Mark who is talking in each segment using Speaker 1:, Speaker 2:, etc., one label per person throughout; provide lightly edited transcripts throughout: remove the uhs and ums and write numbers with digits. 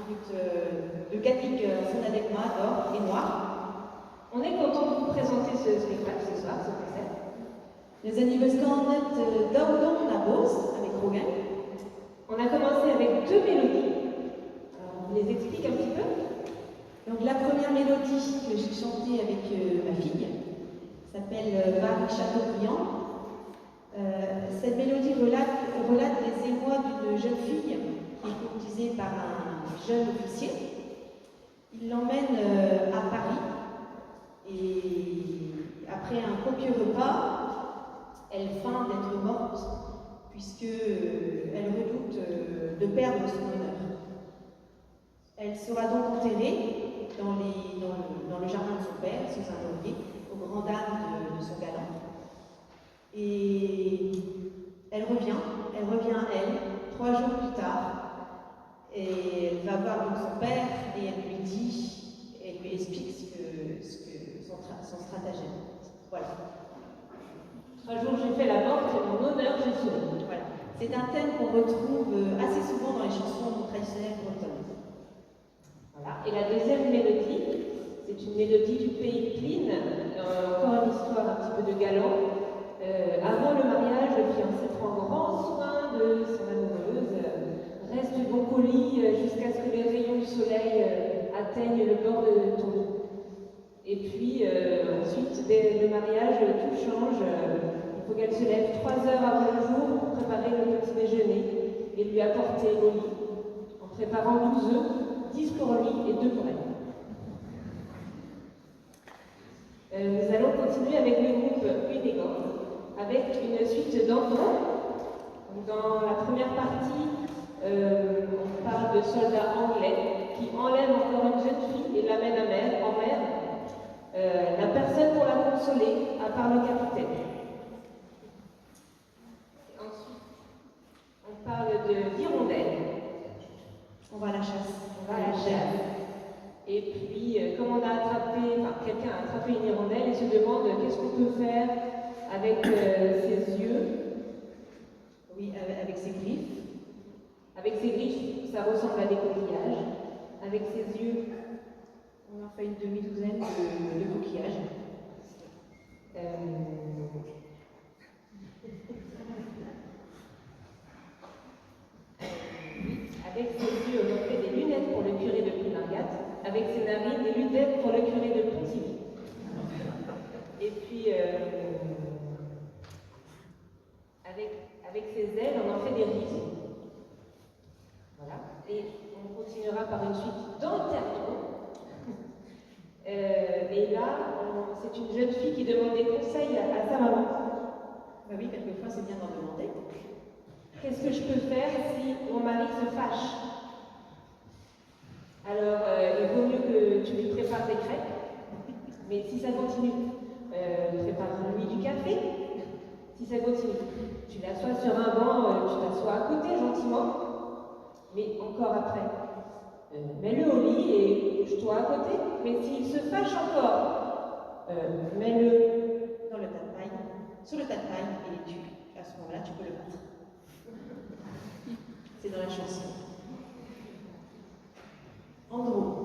Speaker 1: de Gadig Sonadekma d'or et noir. On est content de vous présenter ce spectacle ce soir, ce concert.
Speaker 2: Les anniversaires d'Audon Nabos avec Rogan.
Speaker 1: On a commencé avec 2 mélodies. Alors, on vous les explique un petit peu.
Speaker 2: Donc la première mélodie que j'ai chantée avec ma fille s'appelle Marie Chateaubriand. Cette mélodie relate les émois d'une jeune fille qui est courtisée par un jeune officier. Il l'emmène à Paris et après un copieux repas, elle feint d'être morte puisqu'elle redoute de perdre son honneur. Elle sera donc enterrée dans le jardin de son père, sous un laurier, au grand dam de son galant. Et elle revient elle, 3 jours plus tard, et elle va voir donc son père et elle lui explique son stratagème. Voilà.
Speaker 1: 3 jours j'ai fait la morte et mon honneur j'ai sauvé.
Speaker 2: Voilà. C'est un thème qu'on retrouve assez souvent dans les chansons traditionnelles bretonnes.
Speaker 1: Voilà. Et la deuxième mélodie, c'est une mélodie du pays Pline, encore une histoire un petit peu de galant. Avant le mariage, le fiancé prend grand soin de son amoureuse, reste bon colis jusqu'à ce que les rayons du soleil atteignent le bord de ton lit. Et puis ensuite, dès le mariage, tout change. Il faut qu'elle se lève 3 heures avant le jour pour préparer le petit déjeuner et lui apporter au lit, en préparant 12 œufs, 10 pour lui et 2 pour elle. Nous allons continuer avec le groupe Unégant, avec une suite d'enfants. Dans la première partie, on parle de soldats anglais qui enlèvent encore une jeune fille et l'amènent en mer. La personne pour la consoler, à part le capitaine. Et ensuite, on parle d'hirondelle.
Speaker 2: On va à la chasse.
Speaker 1: On va à la chasse. Et puis, comme quelqu'un a attrapé une hirondelle, il se demande qu'est-ce qu'on peut faire avec ses yeux.
Speaker 2: Oui, avec ses griffes.
Speaker 1: Avec ses griffes, ça ressemble à des coquillages. Avec ses yeux,
Speaker 2: on en fait une demi-douzaine de coquillages.
Speaker 1: Avec ses yeux, on en fait des lunettes pour le curé de Ploulingat. Avec ses narines, des lunettes pour le curé de Pontivy. Et puis, avec ses ailes, on en fait des risons. Voilà. Et on continuera par une suite dans le théâtre. Et là, c'est une jeune fille qui demande des conseils à sa maman.
Speaker 2: Bah oui, quelquefois c'est bien d'en demander.
Speaker 1: Qu'est-ce que je peux faire si mon mari se fâche? Alors, il vaut mieux que tu lui prépares des crêpes, mais si ça continue, prépare-lui du café. Si ça continue, tu l'assois sur un banc, tu t'assois à côté gentiment, mais encore après, mets-le au lit et couche-toi à côté. Mais s'il se fâche encore, mets-le
Speaker 2: dans le tas de paille, sur le tas de paille et tu, à ce moment-là, tu peux le battre. C'est dans la chanson. En gros.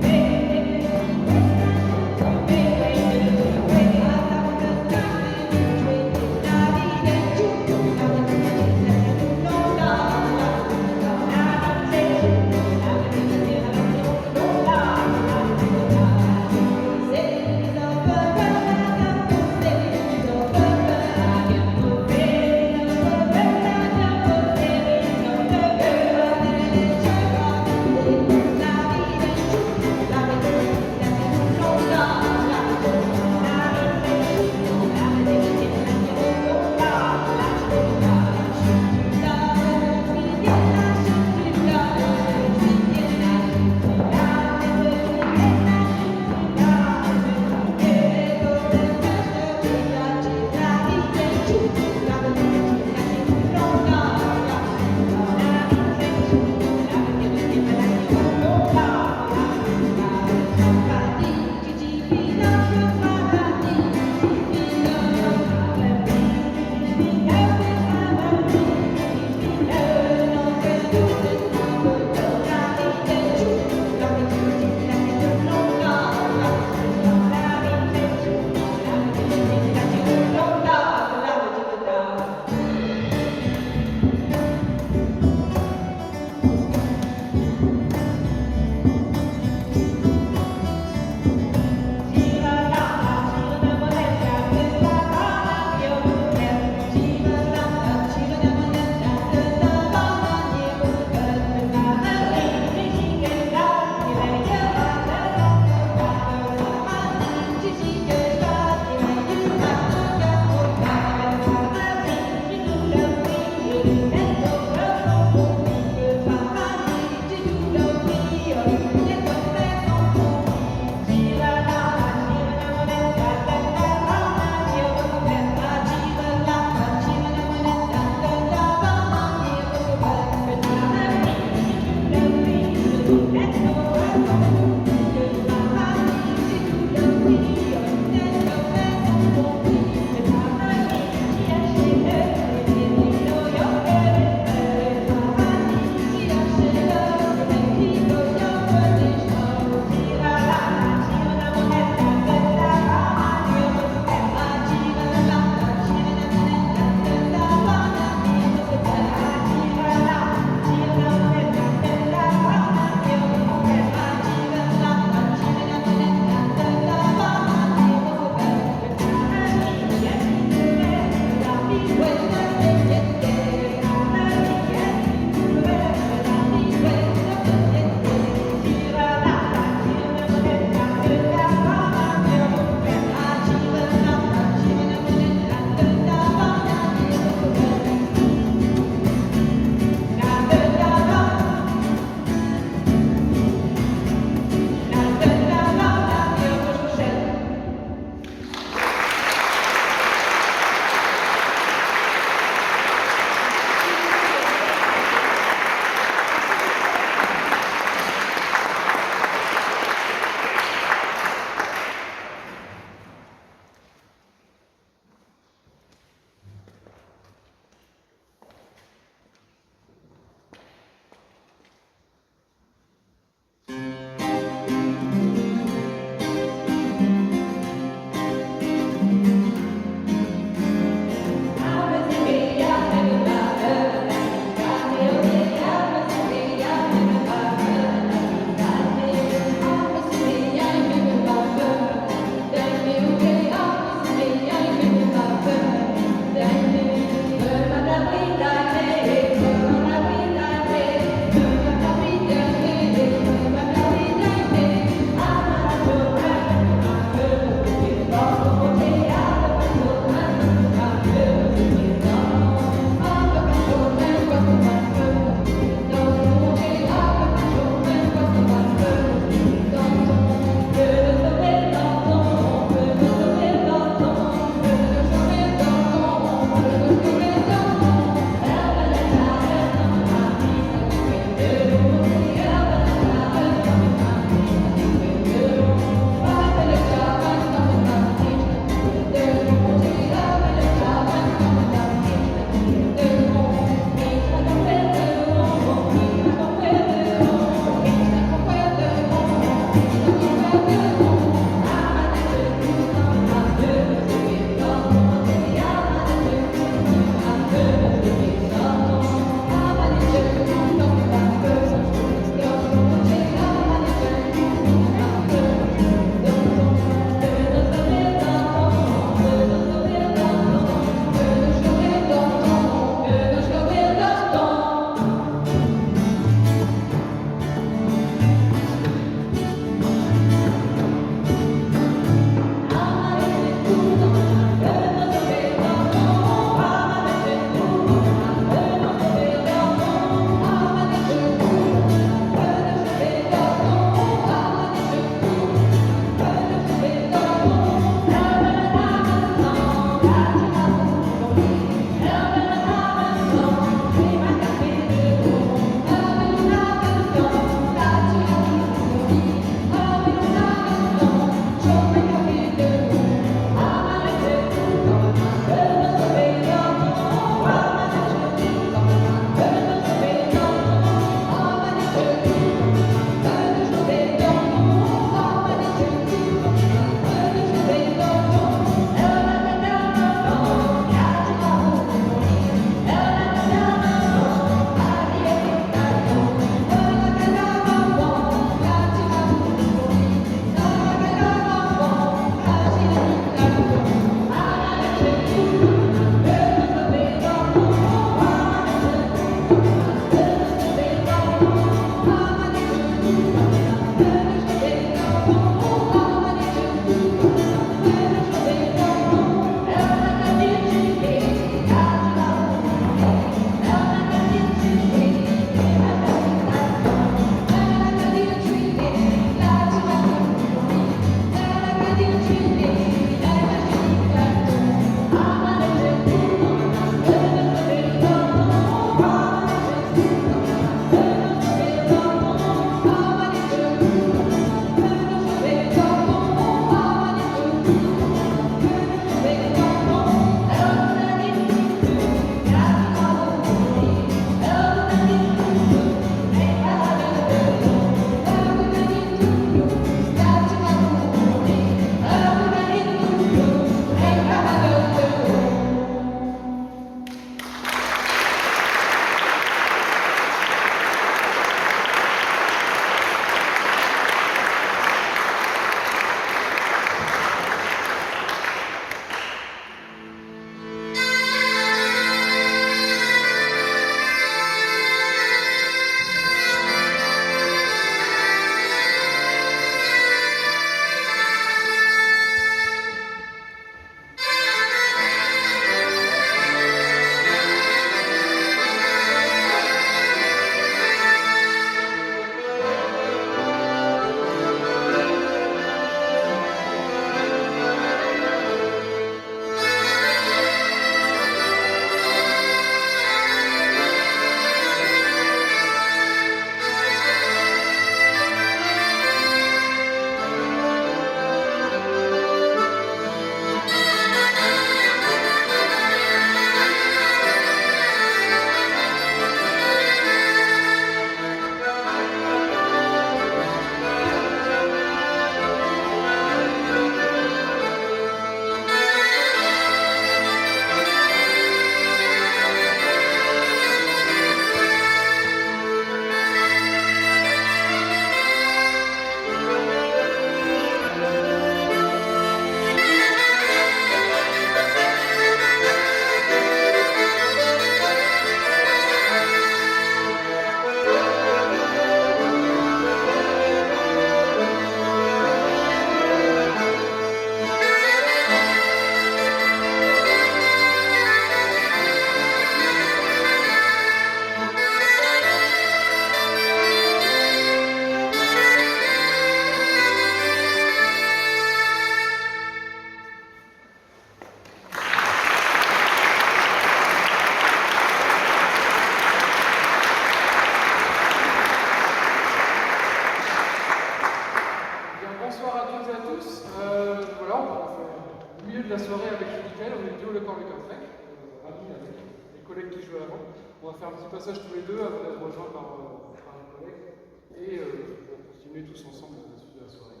Speaker 3: On va faire un petit passage tous les deux avant d'être rejoints par un collègue et pour continuer tous ensemble la suite de la soirée.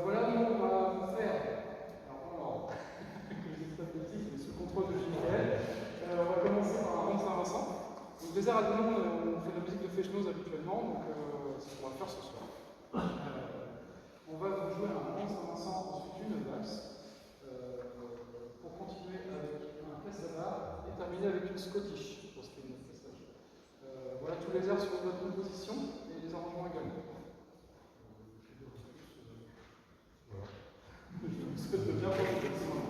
Speaker 3: Voilà, nous on va faire, alors que je dis pas de bêtises, mais sous contrôle de Michael, on va commencer par un rond Saint-Vincent. Donc Désert à Denon, on fait de la musique de Fechnoz habituellement, donc c'est ce qu'on va faire ce soir. On va vous jouer un rond Saint-Vincent, ensuite une valse, pour continuer avec un Cassava et terminer avec une Scottish pour ce qui est de notre passage. Voilà tous les airs sur notre composition et les arrangements également. Voilà. Je vous souhaite de bien profiter de ce moment.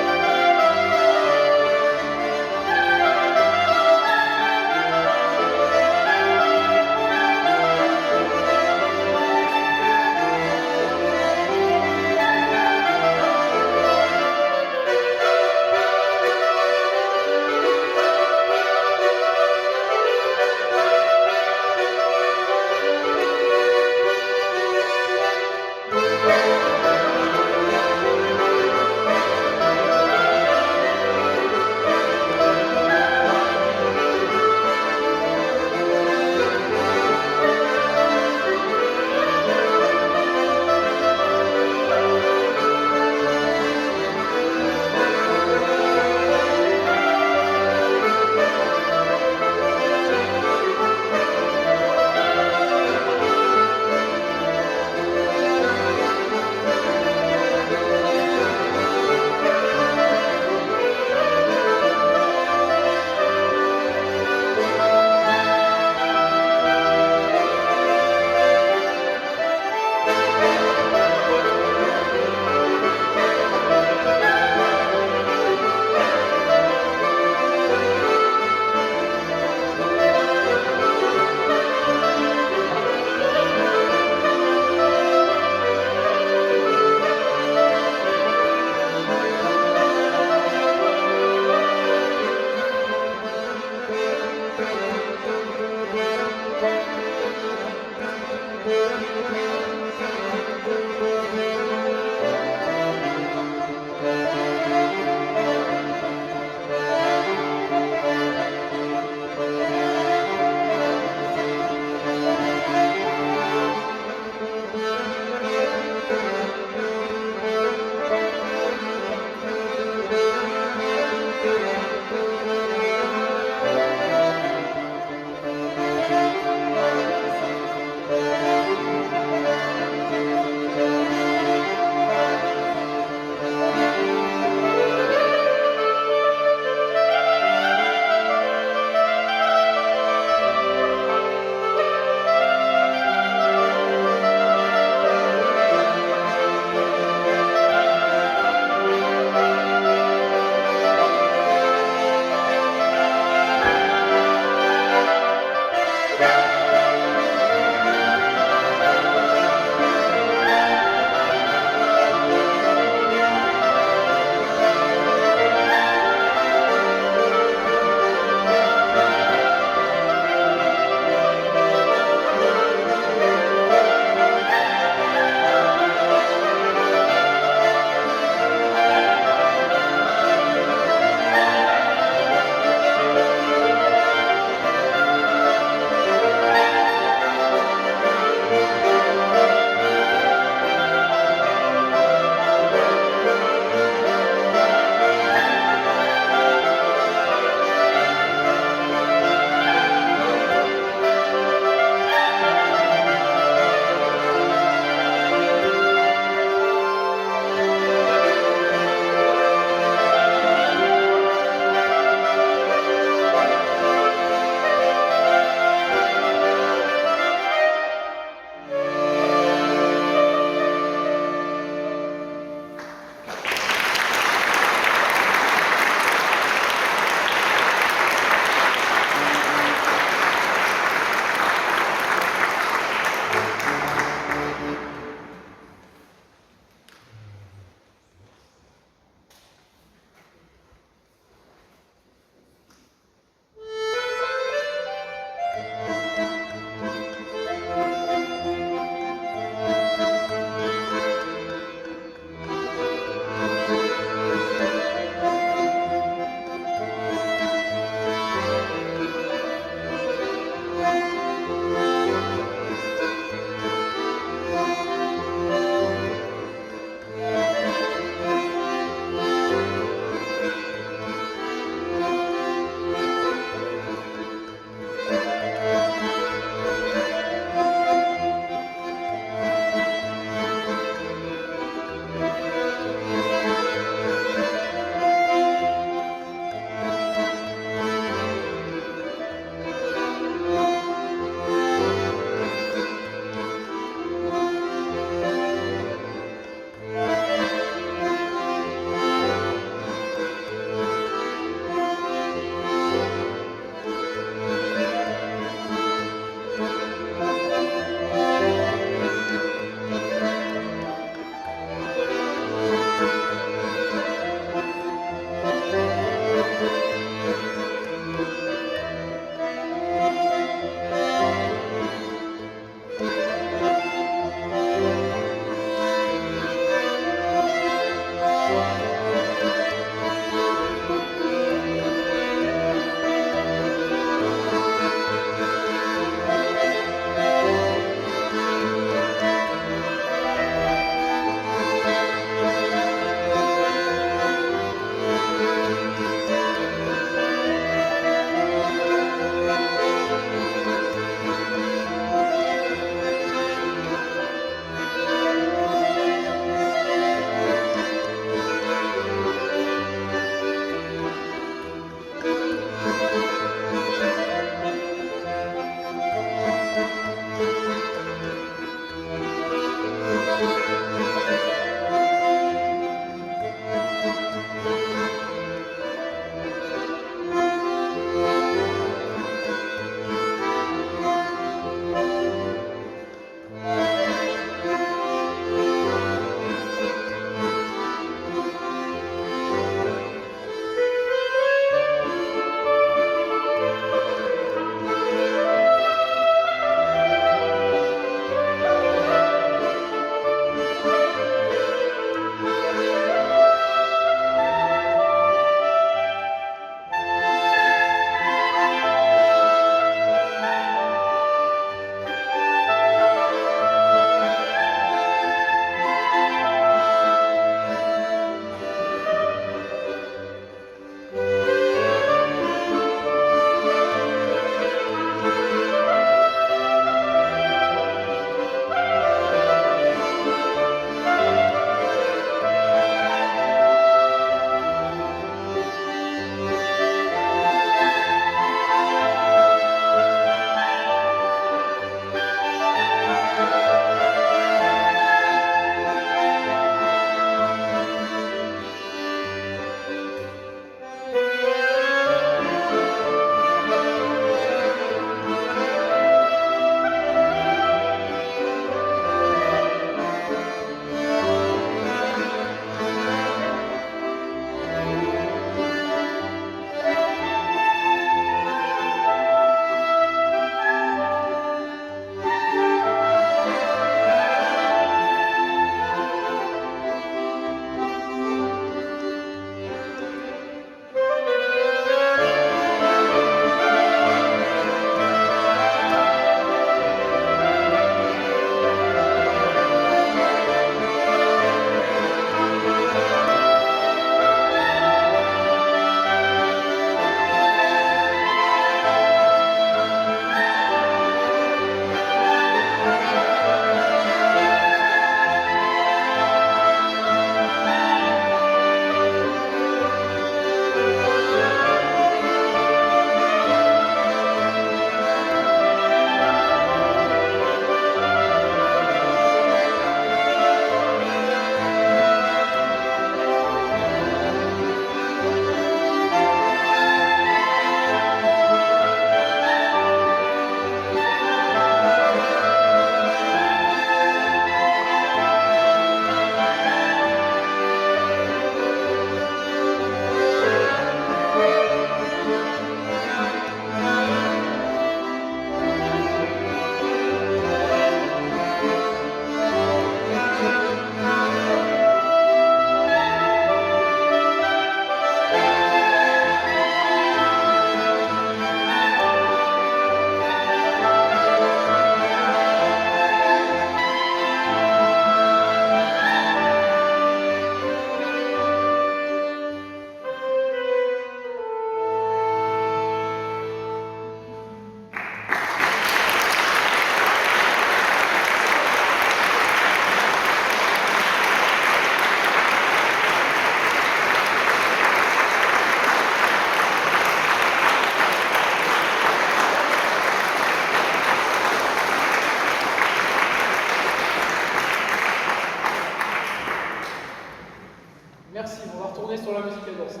Speaker 3: sur la musique à danser.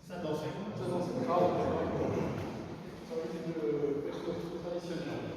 Speaker 4: Ça danse.
Speaker 3: Ça danse. Pardon. Ça aurait été de choses traditionnelles.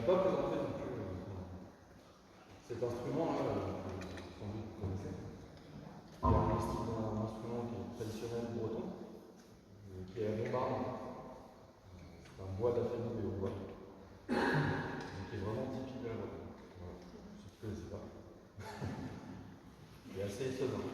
Speaker 5: pas présenté non plus cet instrument-là, sans doute vous connaissez. Il a un style d'un instrument qui est traditionnel breton, qui est la bombarde. C'est un bois d'Afrique et au bois. Donc qui est vraiment typique de la Bretagne. Voilà. Si tu ne connaissais pas. Il est assez étonnant.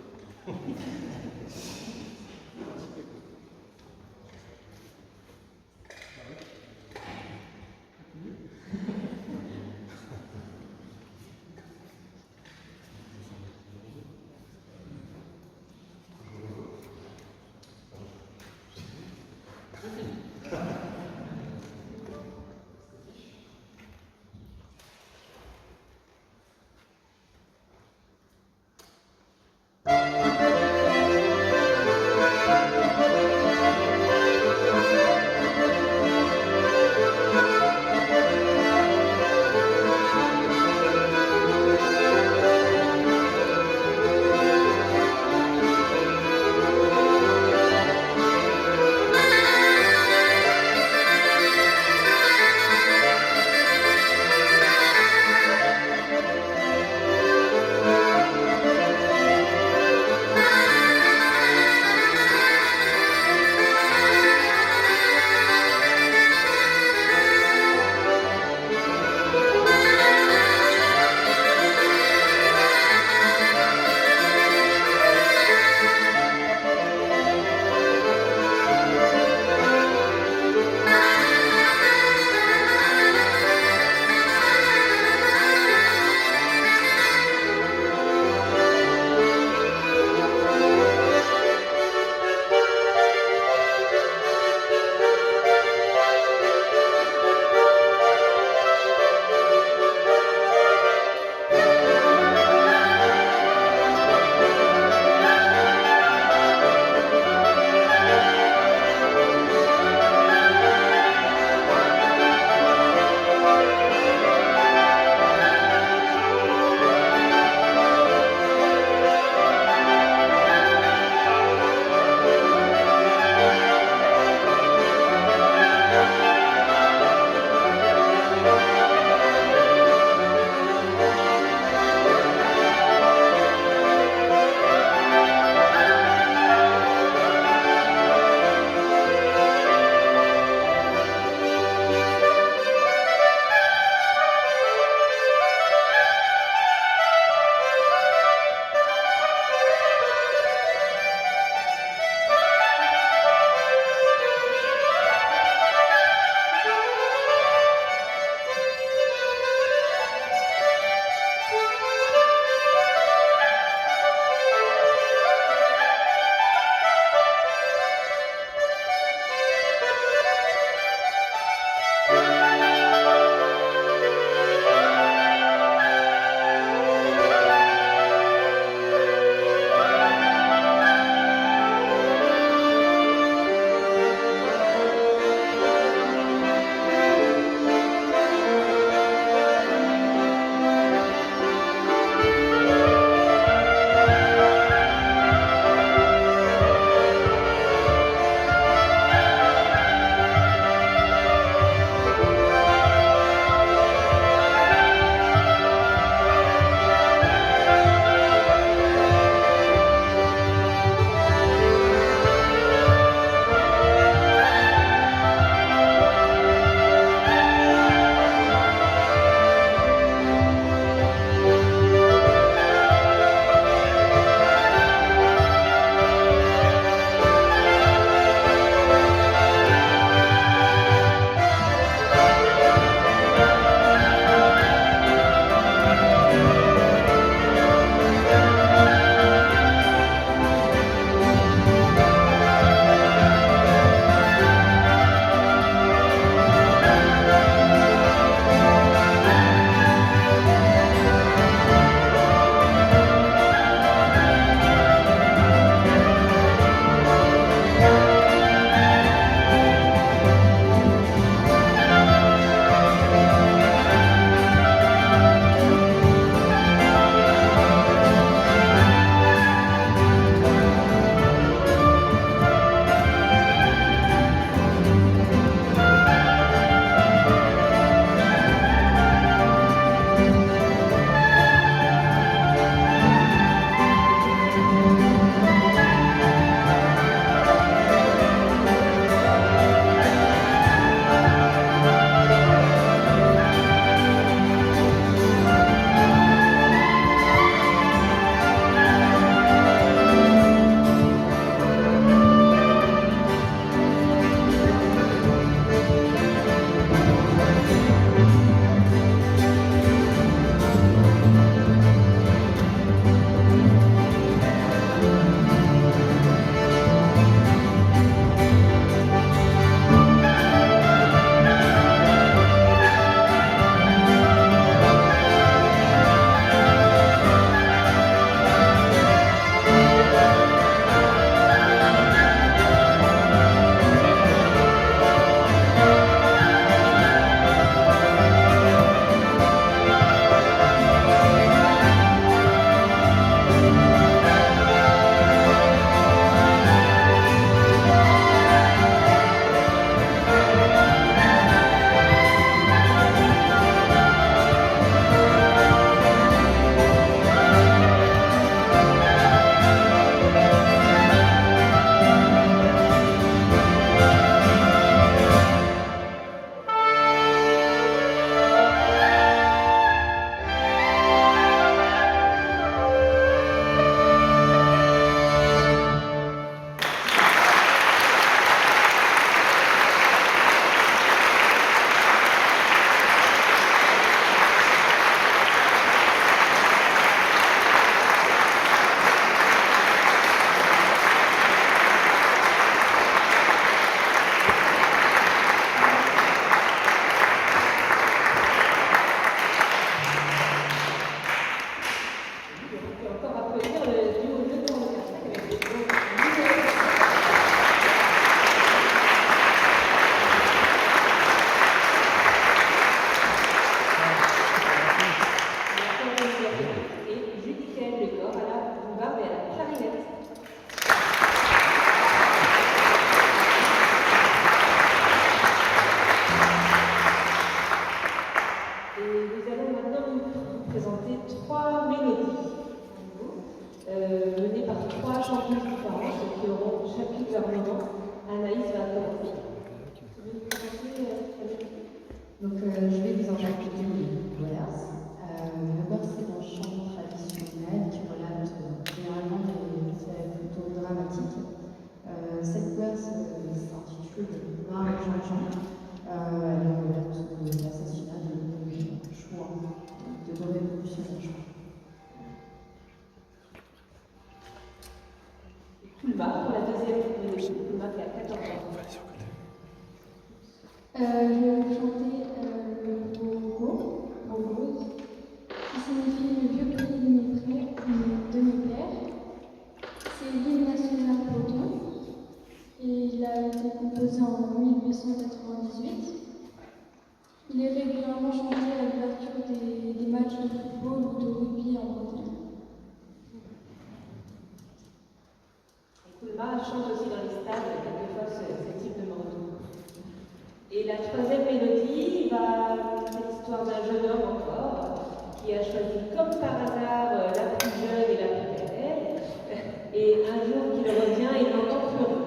Speaker 1: qui auront chacune leur moment. Anaïs va commencer. Tu veux nous présenter
Speaker 6: Donc, je vais vous interpréter les Boers. Le Boers, c'est un chant traditionnel qui relate généralement des faits plutôt dramatiques. Cette Boers s'intitule Mar Jean-Jean. Elle relate l'assassinat de Chouan, de deux révolutionnaires, je crois.
Speaker 1: Kulma pour la deuxième mélodie. Kulma qui a 14 ans.
Speaker 7: Je vais vous chanter le Bongo, Bongos, qui signifie le vieux pays de mes pères. C'est l'hymne national breton et il a été composé en 1898. Il est régulièrement chanté à l'ouverture des matchs de football ou de rugby en Bretagne.
Speaker 1: Kulma chante aussi dans les stades quelquefois ce type de morceau. Et la troisième mélodie, c'est l'histoire d'un jeune homme encore qui a choisi comme par hasard la plus jeune et la plus belle. Et un jour qu'il revient, il l'entend pleurer.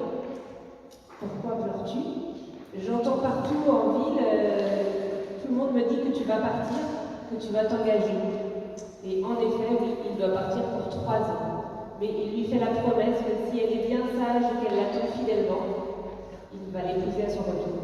Speaker 1: Pourquoi pleures-tu? J'entends partout en ville, tout le monde me dit que tu vas partir, que tu vas t'engager. Et en effet, oui, il doit partir pour 3 ans. Mais il lui fait la promesse que si elle est bien sage et qu'elle l'attend fidèlement, il va l'épouser à son retour.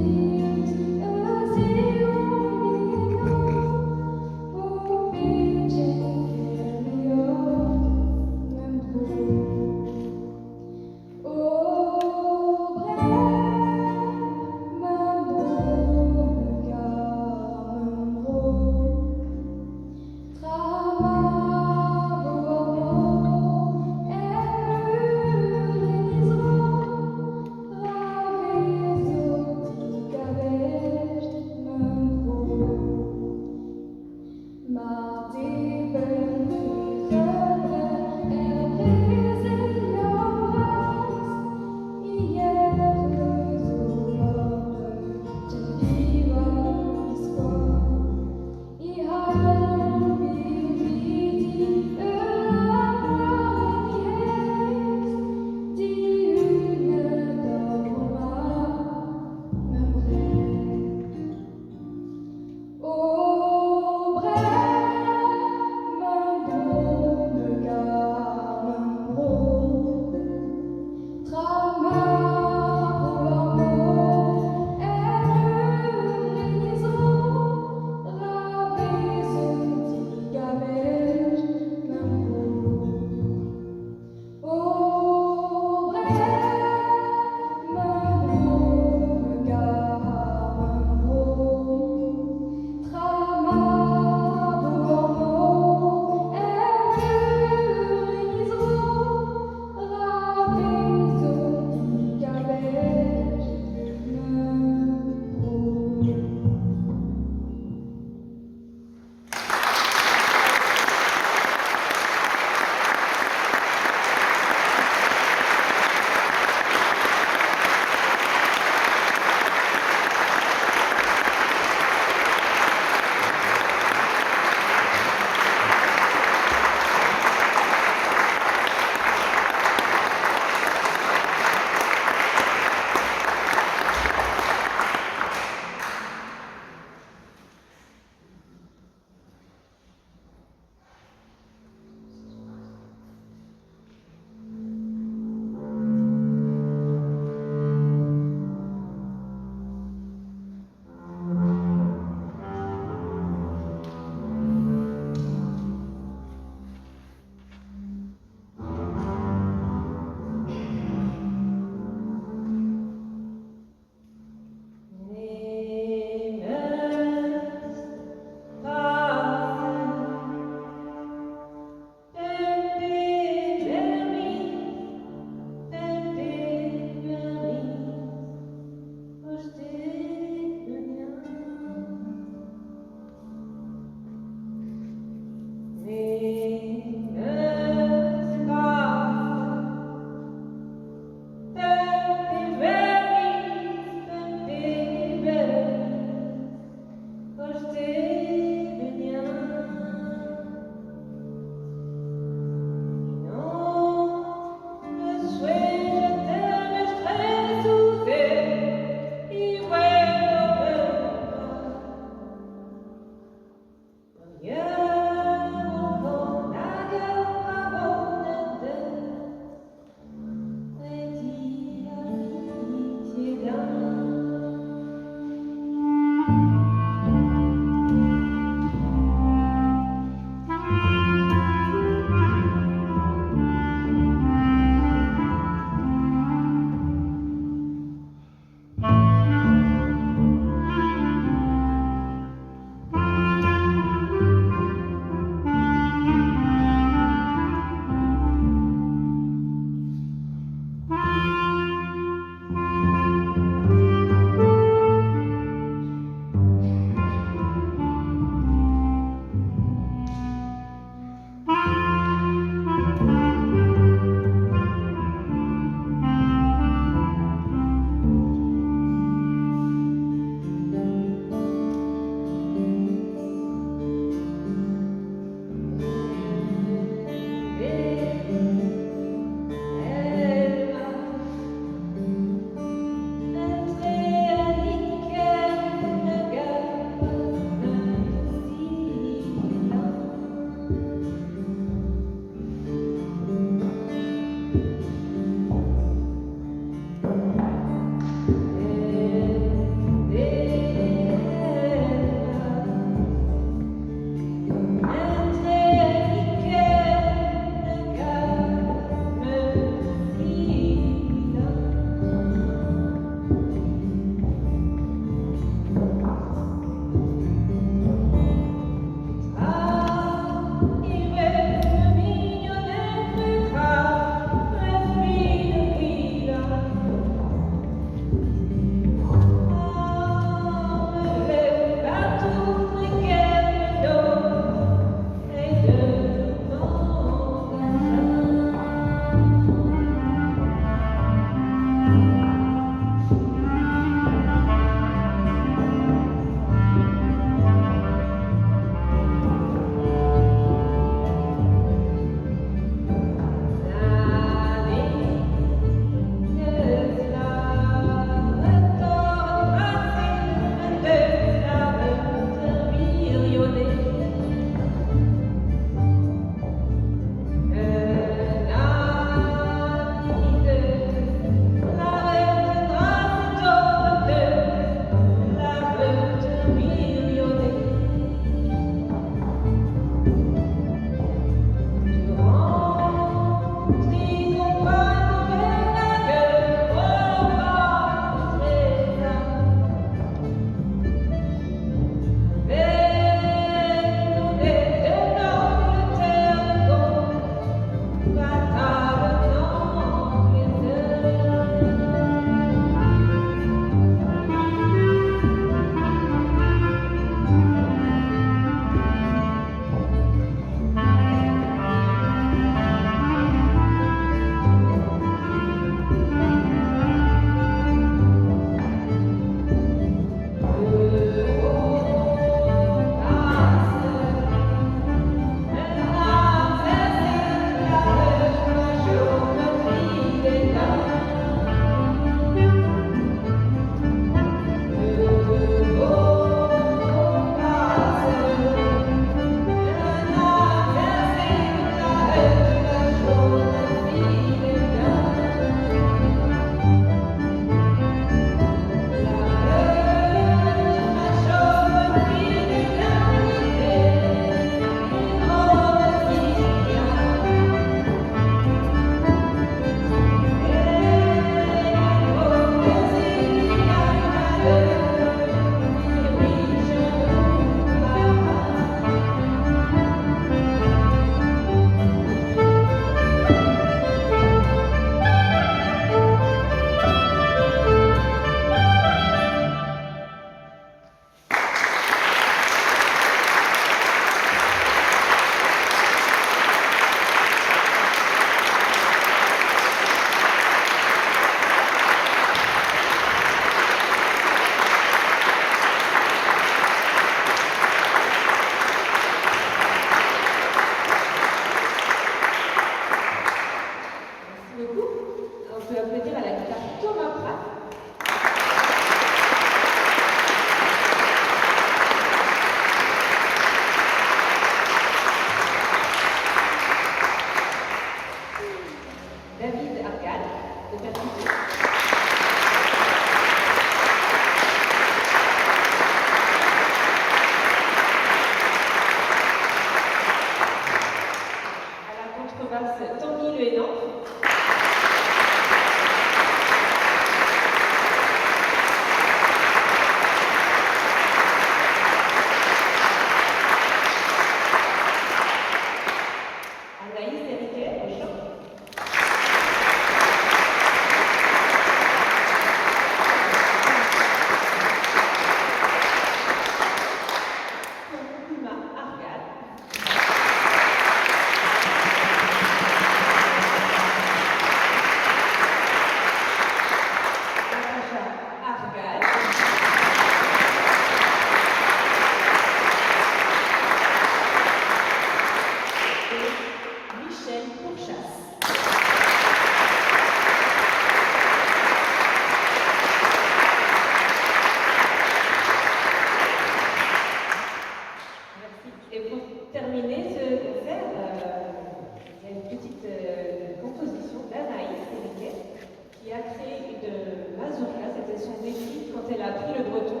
Speaker 1: elle a appris le breton,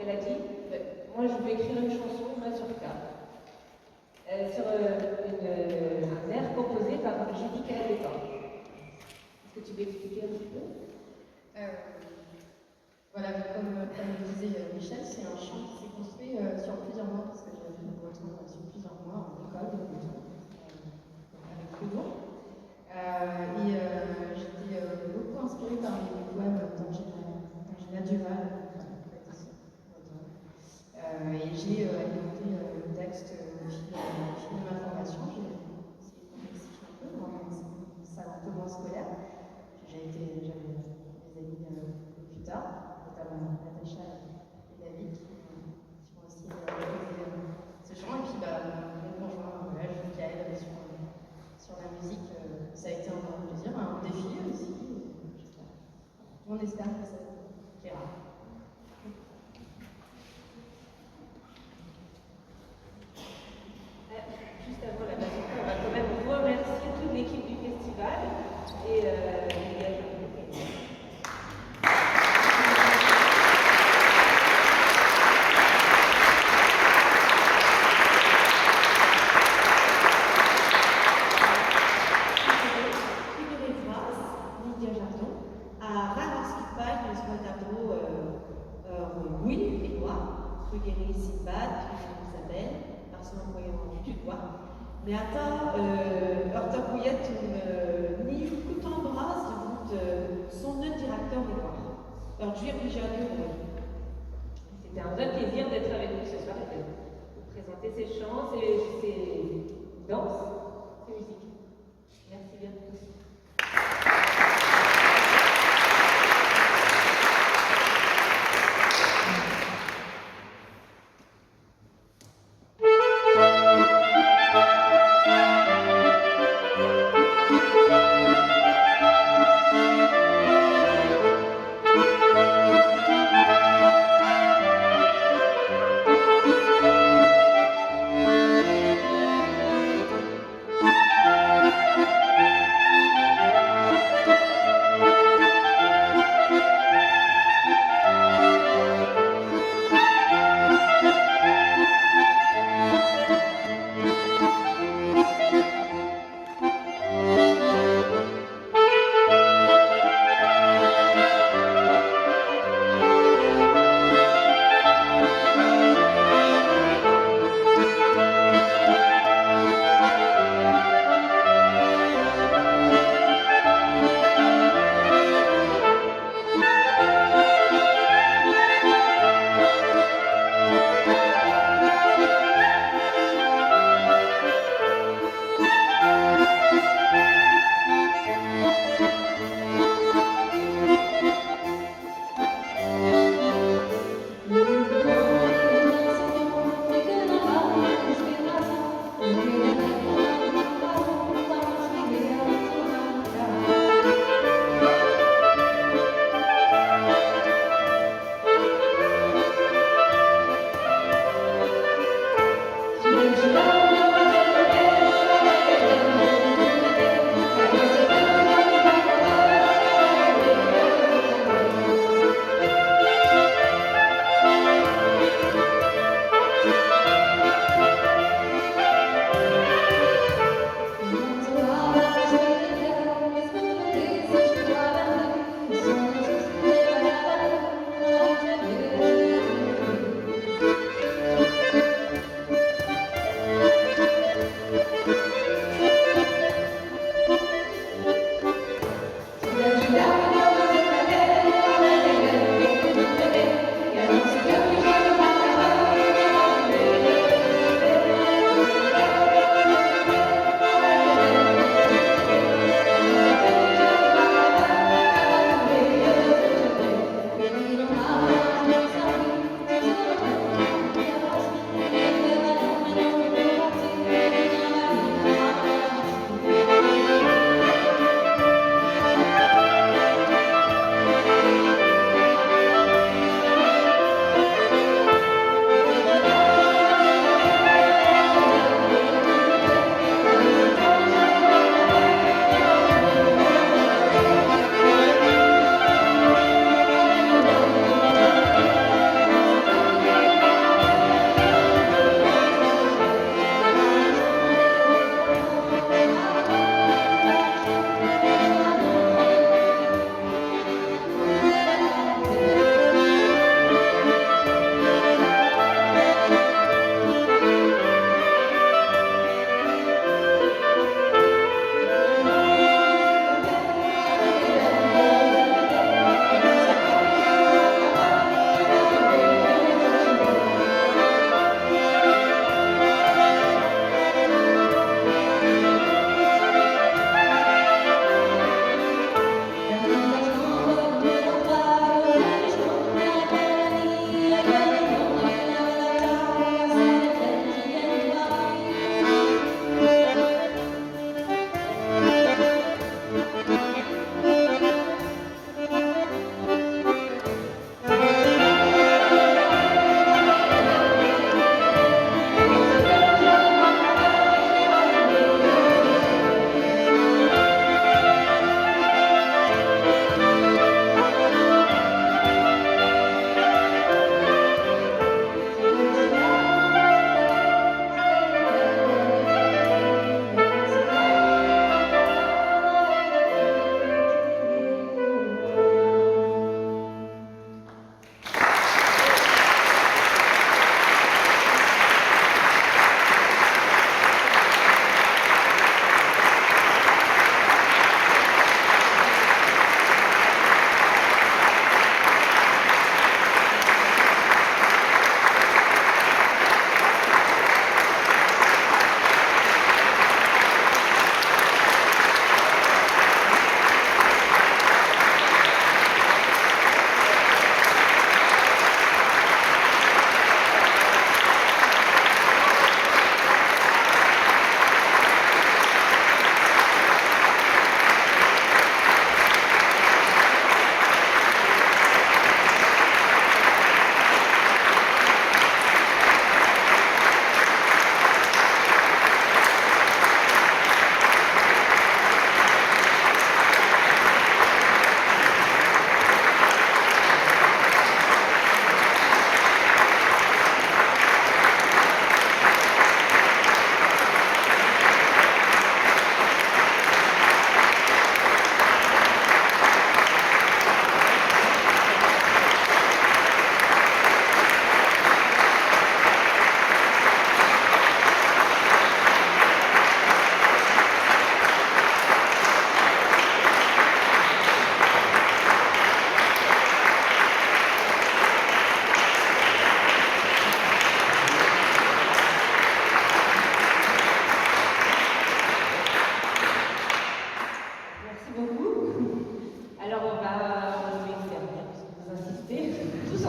Speaker 1: elle a dit moi je veux écrire une chanson mazurka sur un air composé par Judy Calabetta. Est-ce que tu peux expliquer un petit peu?
Speaker 6: Voilà, comme le disait Michel, c'est un chant qui s'est construit sur plusieurs mois, parce que j'ai appris le breton sur plusieurs mois en école de breton, avec Cloudon. J'étais beaucoup inspirée par les poèmes d'Angela Duval, et j'ai alimenté le texte au fil de ma formation. J'ai essayé de complexifier un peu dans ça un peu moins scolaire. J'avais des amis plus tard, notamment Natacha et David, qui m'ont aussi proposé ce chant. Et puis mon conjoint, Michael, sur la musique, ça a été encore un plaisir, un défi aussi. On espère que ça plaira.
Speaker 1: Juste avant la mazurka, on va quand même remercier toute l'équipe du festival et
Speaker 2: Lydia Jardon, à Ravarskipal, nel Squadro Will et moi, Trugeri Sinbad, Isabelle, Barcelone Voyant du Dubois. Mais attends, Hortokuyet, ni Coutambras, son directeur et moi. Alors, je vais obliger à dire
Speaker 1: c'était un vrai plaisir d'être avec vous ce soir et de vous présenter ces chants, ces danses, ces musiques. Merci bien tous.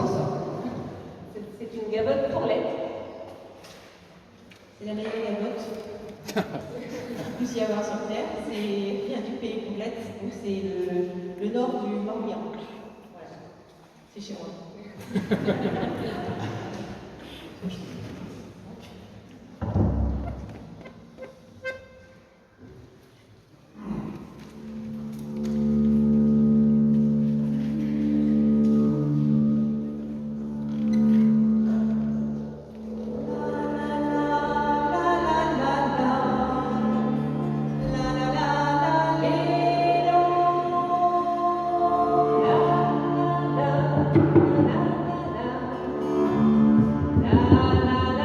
Speaker 1: s'en sort. C'est une gavotte pour l'être.
Speaker 2: C'est la meilleure gavotte qu'il puisse y avoir sur Terre. C'est vient du pays Poulette, donc c'est le nord du Morbihan. Voilà, c'est chez moi.
Speaker 1: La la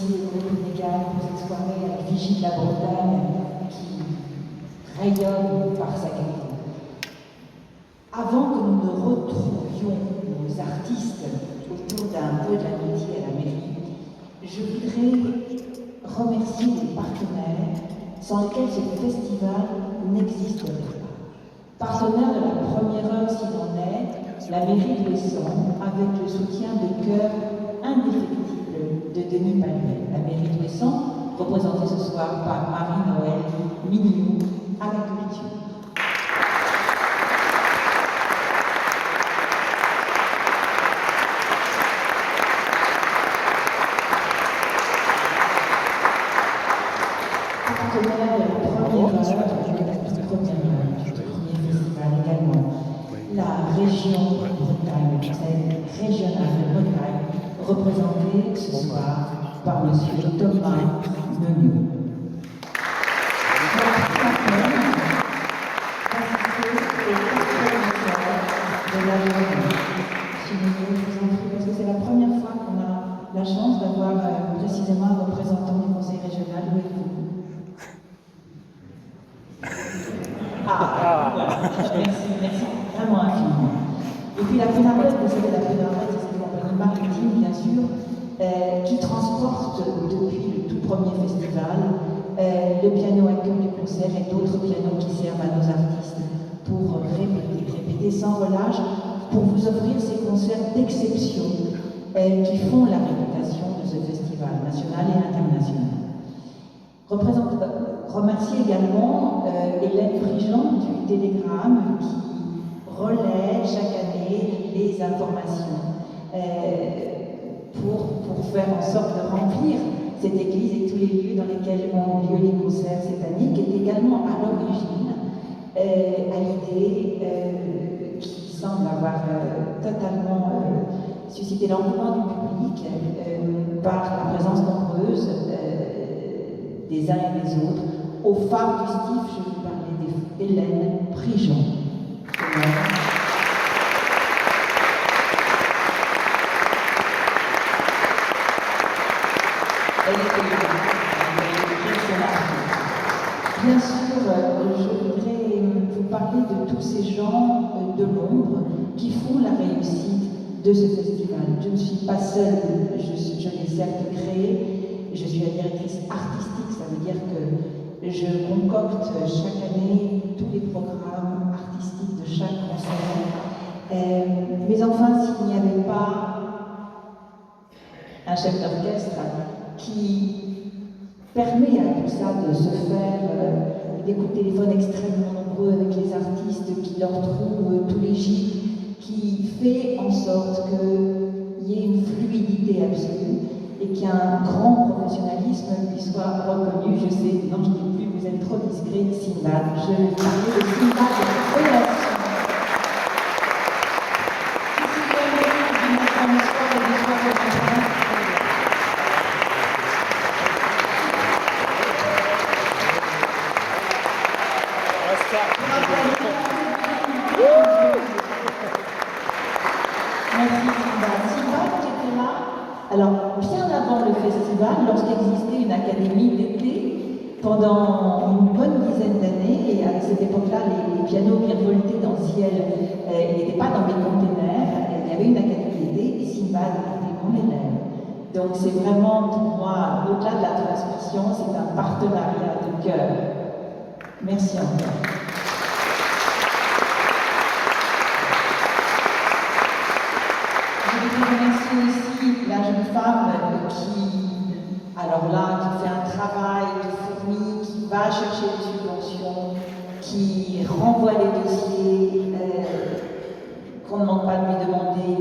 Speaker 8: remercier le groupe Négal pour cette soirée à la vigie de la Bretagne qui rayonne par sa qualité. Avant que nous ne retrouvions nos artistes autour d'un pot d'amitié à la mairie, je voudrais remercier les partenaires sans lesquels ce festival n'existerait pas. Partenaire de la première heure s'il en est, la mairie de Ouessant, avec le soutien de cœur indéfectible de Denis Paluel. La mairie de Ouessant, représentée ce soir par Marie-Noël Mignou à la culture. Partenaire de la première heure, du premier festival également, la région Bretagne, le conseil régional de Bretagne, représenté ce soir par M. Thomas Menieux. Parce que c'est la première fois qu'on a la chance d'avoir précisément un représentant du conseil régional avec vous. Merci vraiment infiniment. Et puis la Pénarette, vous savez, la Pénarette, c'est une compagnie maritime, bien sûr, qui transporte depuis le tout premier festival le piano à cœur du concert et d'autres pianos qui servent à nos artistes pour répéter sans relâche, pour vous offrir ces concerts d'exception qui font la réputation de ce festival national et international. Remercier également Hélène Prigent du Télégramme qui relaie chaque année les informations pour faire en sorte de remplir cette église et tous les lieux dans lesquels ont lieu les concerts cette année, qui est également à l'origine à l'idée qui semble avoir totalement suscité l'engouement du public par la présence nombreuse des uns et des autres. Au phare du Stif, je vous parlais d'Hélène Prigent. Elle était là. Bien sûr, je voudrais vous parler de tous ces gens de l'ombre qui font la réussite de ce festival. Je ne suis pas seule, je l'ai certes créé, je suis la directrice artistique, ça veut dire que je concocte chaque année tous les programmes artistiques de chaque concert. Mais enfin, s'il n'y avait pas un chef d'orchestre qui permet à tout ça de se faire, des coups de téléphone extrêmement nombreux avec les artistes, qui leur trouvent tous les gîtes, qui fait en sorte qu'il y ait une fluidité absolue et qu'il y ait un grand professionnalisme qui soit reconnu. Je sais, non, je ne dis plus, vous êtes trop discret, Sinbad. Je vais parler de Sinbad de la relation. Alors, bien avant le festival, lorsqu'existait une académie d'été, pendant une bonne dizaine d'années, et à cette époque-là, les pianos virevoltaient dans le ciel, ils n'étaient pas dans des containers, il y avait une académie d'été, et Sinbad était mon élève. Donc c'est vraiment, pour moi, au-delà de la transmission, c'est un partenariat de cœur. Merci encore. Je voudrais remercier aussi la jeune femme qui, alors là, qui fait un travail de fourmi, qui va chercher des subventions, qui renvoie les dossiers qu'on ne manque pas de lui demander,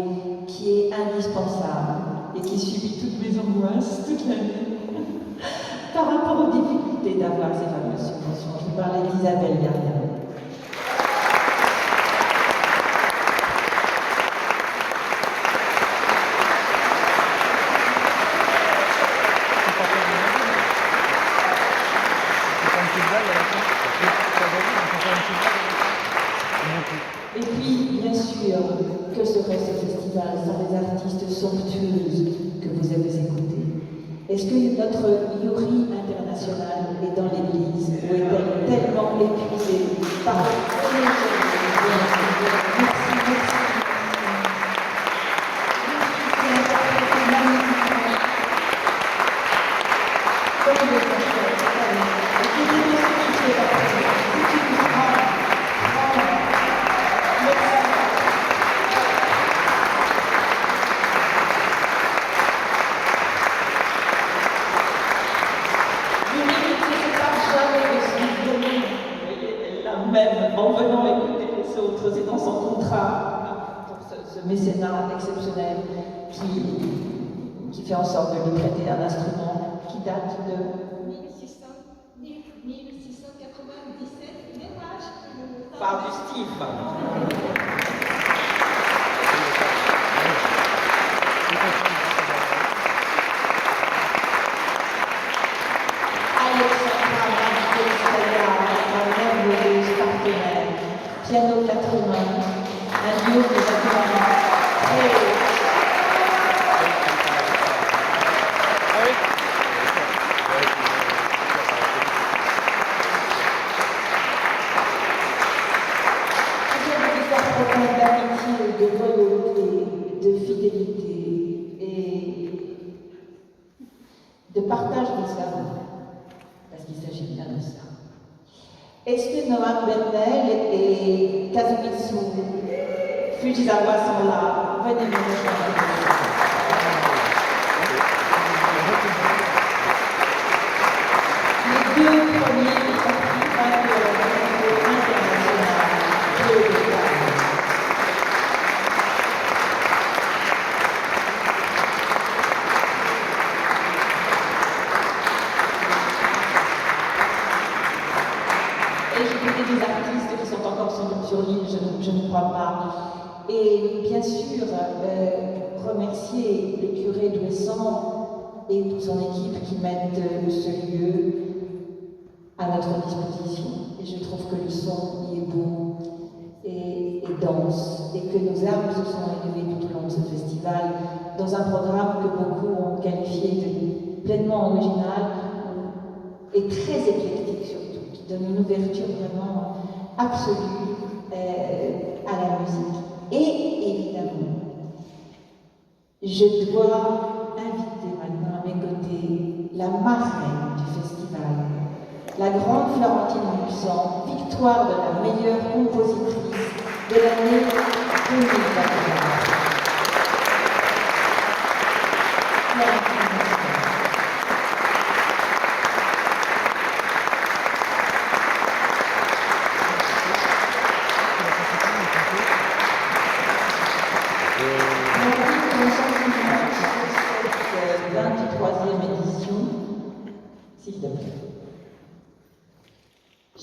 Speaker 8: qui est indispensable et qui subit toutes mes angoisses toute l'année par rapport aux difficultés d'avoir ces fameuses subventions. Je vous parlais d'Isabelle Garnier. Et puis, bien sûr, que serait ce festival sans les artistes somptueuses que vous avez écoutées? Est-ce que notre Yuri internationale est dans l'église ou est-elle tellement épuisée par même en venant écouter les autres, c'est dans son contrat pour ce mécénat exceptionnel qui fait en sorte de lui prêter un instrument qui date de
Speaker 2: 1697, même âge.
Speaker 8: par du Steve. Piano 80, un duo qui d'amitié, de loyauté, de fidélité et de partage des savoirs, parce qu'il s'agit bien de ça. Est-ce que Noam Bendel et Kazumitsu Fujisawa sont là? Venez nous rejoindre. Les deux premiers festivals internationaux de et j'ai écouté des artistes qui sont encore sur l'île, je ne crois pas. Et bien sûr, remercier le curé d'Ouessant et toute son équipe qui mettent ce lieu à notre disposition. Et je trouve que le son y est beau et dense, et que nos âmes se sont élevées tout au long de ce festival dans un programme que beaucoup ont qualifié de pleinement original et très éclectique surtout, qui donne une ouverture vraiment absolue à la musique. Et évidemment, je dois inviter maintenant à mes côtés la marraine du festival, la grande Florentine Luxan, victoire de la meilleure compositrice de l'année 2021.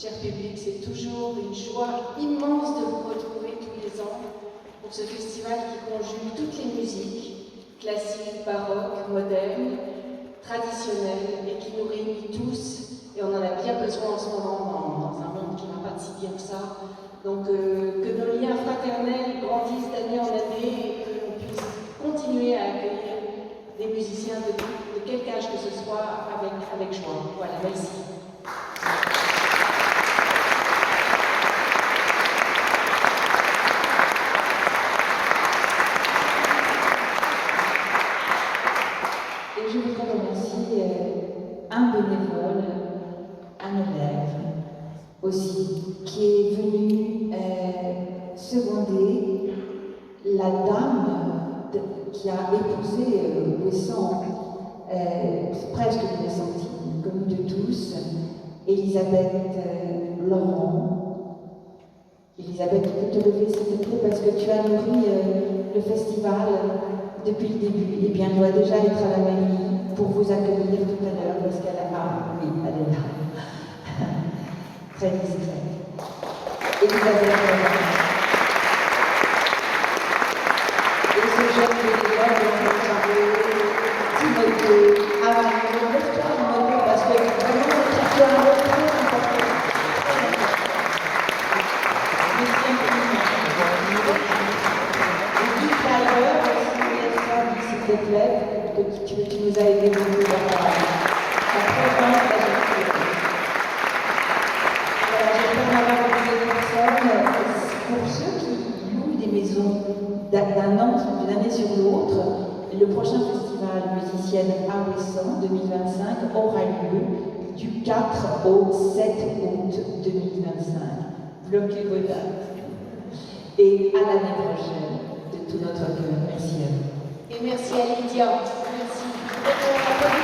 Speaker 9: Cher public, c'est toujours une joie immense de vous retrouver tous les ans pour ce festival qui conjugue toutes les musiques, classiques, baroques, modernes, traditionnelles, et qui nous réunit tous, et on en a bien besoin en ce moment dans un monde qui ne va pas si bien que ça. Donc que nos liens fraternels grandissent d'année en année et que l'on puisse continuer à accueillir des musiciens de quelque âge que ce soit avec joie. Voilà, merci.
Speaker 8: Et je voudrais remercier un bénévole, un élève aussi, qui est venu seconder la dame qui a épousé Ouessant, presque Ouessantine, connue de tous, Elisabeth Laurent. Elisabeth, tu peux te lever s'il te plaît, parce que tu as nourri le festival depuis le début. Eh bien, elle doit déjà être à la mairie pour vous accueillir tout à l'heure, parce qu'elle a... Ah oui, elle est là. Très discrète. Elisabeth Laurent. Et ce jeune bénévole Timothée, lève-toi Timothée, parce que vraiment, tu as un rôle très important. Et Guy Flyer, aussi, s'il te plaît, que tu nous as aidé beaucoup. d'un an, d'une année sur l'autre. Le prochain festival musicienne à Ouessant 2025 aura lieu du 4 au 7 août 2025. Bloquez vos dates. Et à l'année prochaine, de tout notre cœur. Merci à vous.
Speaker 9: Et merci à Lydia. Merci.